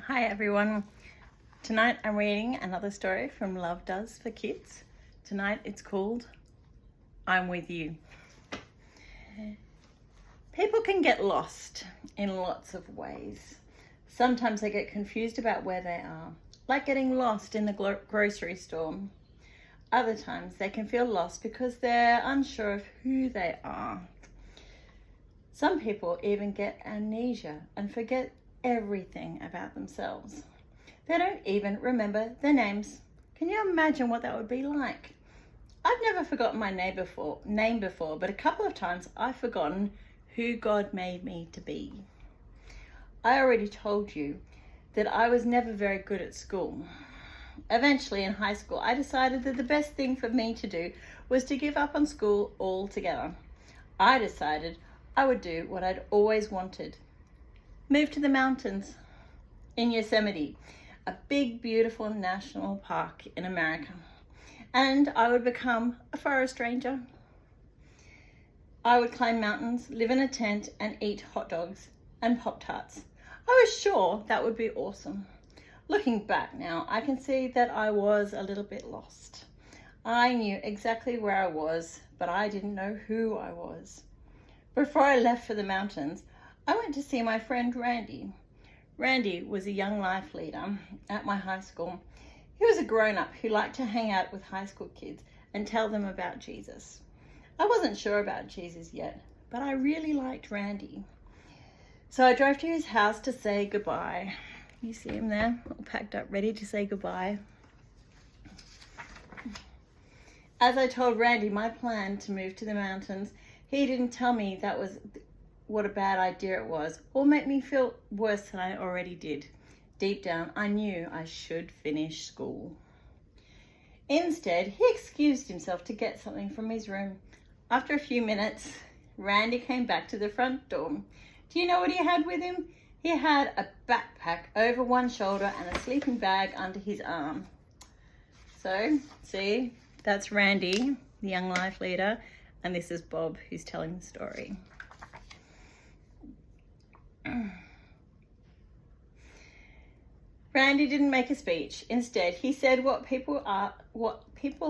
Hi everyone. Tonight I'm reading another story from Love Does for Kids. Tonight it's called I'm With You. People can get lost in lots of ways. Sometimes they get confused about where they are, like getting lost in the grocery store. Other times they can feel lost because they're unsure of who they are. Some people even get amnesia and forget everything about themselves. They don't even remember their names. Can you imagine what that would be like? I've never forgotten my name before, but a couple of times I've forgotten who God made me to be. I already told you that I was never very good at school. Eventually in high school, I decided that the best thing for me to do was to give up on school altogether. I decided I would do what I'd always wanted. Move to the mountains in Yosemite, a big, beautiful national park in America. And I would become a forest ranger. I would climb mountains, live in a tent, and eat hot dogs and Pop-Tarts. I was sure that would be awesome. Looking back now, I can see that I was a little bit lost. I knew exactly where I was, but I didn't know who I was. Before I left for the mountains, I went to see my friend Randy. Randy was a young life leader at my high school. He was a grown-up who liked to hang out with high school kids and tell them about Jesus. I wasn't sure about Jesus yet, but I really liked Randy. So I drove to his house to say goodbye. You see him there, all packed up, ready to say goodbye. As I told Randy my plan to move to the mountains, he didn't tell me that was what a bad idea it was, or make me feel worse than I already did. Deep down, I knew I should finish school. Instead, he excused himself to get something from his room. After a few minutes, Randy came back to the front door. Do you know what he had with him? He had a backpack over one shoulder and a sleeping bag under his arm. So, see, that's Randy, the young life leader, and this is Bob, who's telling the story. Randy didn't make a speech. Instead, he said what people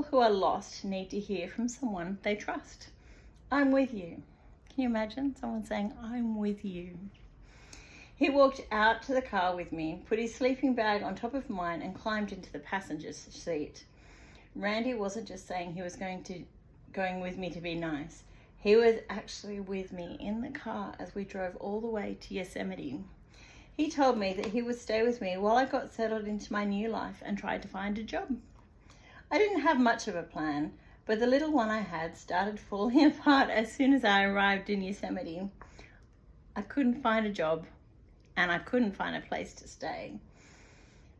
who are lost need to hear from someone they trust. I'm with you. Can you imagine someone saying, I'm with you? He walked out to the car with me, put his sleeping bag on top of mine, and climbed into the passenger seat. Randy wasn't just saying he was going with me to be nice. He was actually with me in the car as we drove all the way to Yosemite. He told me that he would stay with me while I got settled into my new life and tried to find a job. I didn't have much of a plan, but the little one I had started falling apart as soon as I arrived in Yosemite. I couldn't find a job, and I couldn't find a place to stay.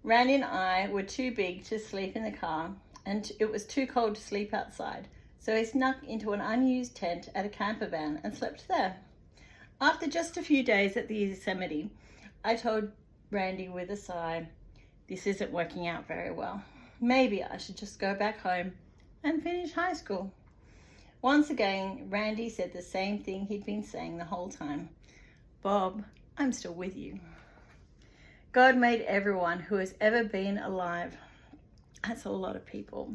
Randy and I were too big to sleep in the car, and it was too cold to sleep outside. So he snuck into an unused tent at a camper van and slept there. After just a few days at the Yosemite, I told Randy with a sigh, this isn't working out very well. Maybe I should just go back home and finish high school. Once again, Randy said the same thing he'd been saying the whole time. Bob, I'm still with you. God made everyone who has ever been alive. That's a lot of people.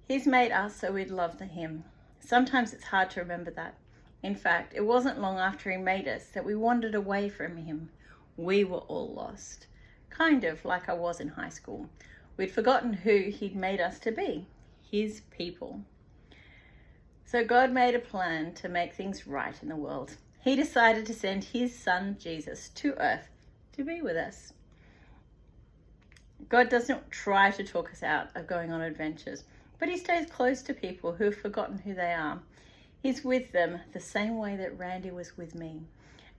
He's made us so we'd love him. Sometimes it's hard to remember that. In fact, it wasn't long after he made us that we wandered away from him. We were all lost, kind of like I was in high school. We'd forgotten who he'd made us to be, his people. So God made a plan to make things right in the world. He decided to send his son Jesus to earth to be with us. God doesn't try to talk us out of going on adventures, but he stays close to people who have forgotten who they are. He's with them the same way that Randy was with me.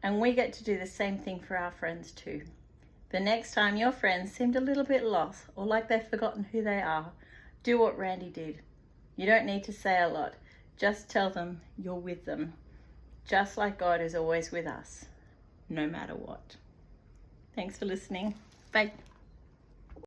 And we get to do the same thing for our friends too. The next time your friends seemed a little bit lost or like they've forgotten who they are, do what Randy did. You don't need to say a lot. Just tell them you're with them. Just like God is always with us, no matter what. Thanks for listening. Bye.